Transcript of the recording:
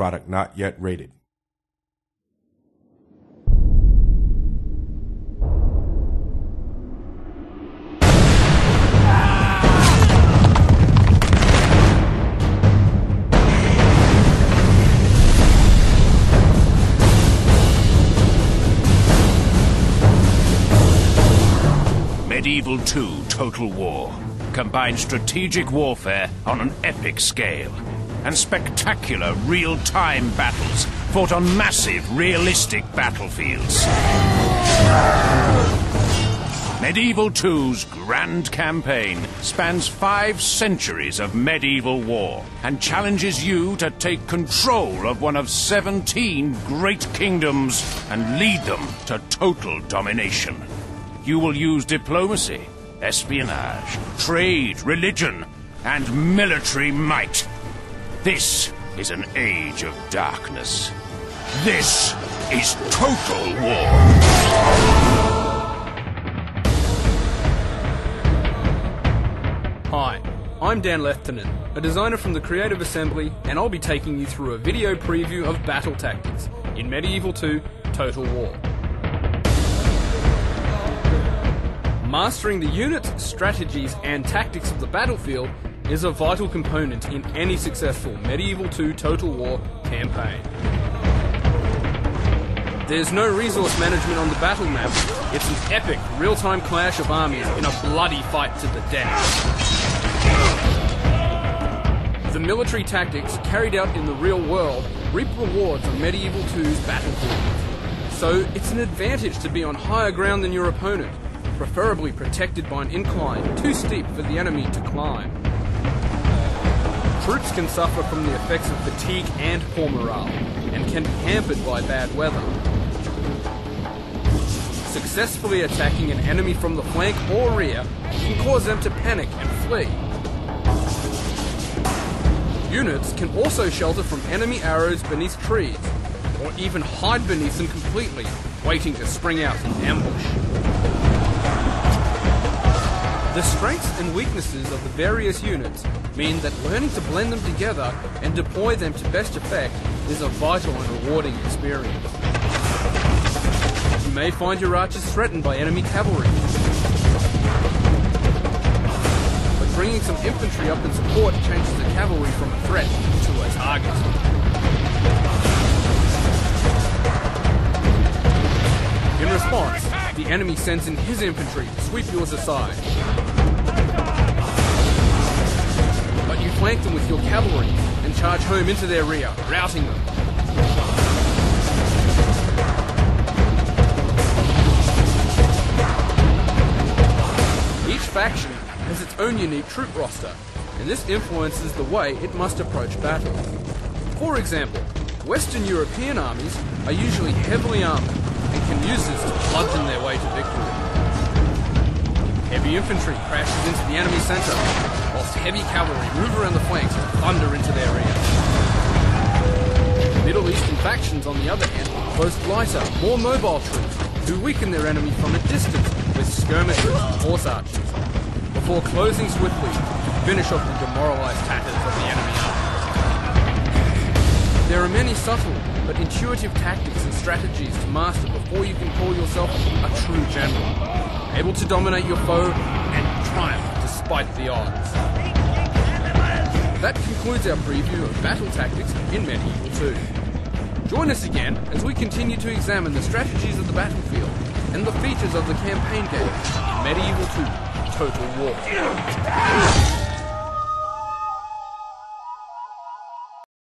Product not yet rated. Medieval 2 Total War combines strategic warfare on an epic scale and spectacular real-time battles fought on massive, realistic battlefields. Medieval 2's grand campaign spans 5 centuries of medieval war and challenges you to take control of one of 17 great kingdoms and lead them to total domination. You will use diplomacy, espionage, trade, religion, and military might. This is an age of darkness. This is Total War. Hi, I'm Dan Leftonen, a designer from the Creative Assembly, and I'll be taking you through a video preview of battle tactics in Medieval 2 Total War. Mastering the units, strategies, and tactics of the battlefield is a vital component in any successful Medieval 2 Total War campaign. There's no resource management on the battle map. It's an epic, real-time clash of armies in a bloody fight to the death. The military tactics carried out in the real world reap rewards on Medieval 2's battlefield. So it's an advantage to be on higher ground than your opponent, preferably protected by an incline too steep for the enemy to climb. Troops can suffer from the effects of fatigue and poor morale, and can be hampered by bad weather. Successfully attacking an enemy from the flank or rear can cause them to panic and flee. Units can also shelter from enemy arrows beneath trees, or even hide beneath them completely, waiting to spring out in ambush. The strengths and weaknesses of the various units mean that learning to blend them together and deploy them to best effect is a vital and rewarding experience. You may find your archers threatened by enemy cavalry, but bringing some infantry up in support changes the cavalry from a threat to a target. In response, the enemy sends in his infantry to sweep yours aside. But you flank them with your cavalry and charge home into their rear, routing them. Each faction has its own unique troop roster, and this influences the way it must approach battle. For example, Western European armies are usually heavily armoured and can use this to bludgeon their way to victory. Heavy infantry crashes into the enemy centre, whilst heavy cavalry move around the flanks to thunder into their rear. Middle Eastern factions, on the other hand, boast lighter, more mobile troops who weaken their enemy from a distance with skirmishers and horse archers, before closing swiftly to finish off the demoralised tatters of the enemy army. There are many subtle but intuitive tactics and strategies to master before you can call yourself a true general, able to dominate your foe and triumph despite the odds. That concludes our preview of battle tactics in Medieval 2. Join us again as we continue to examine the strategies of the battlefield and the features of the campaign game in Medieval 2 Total War.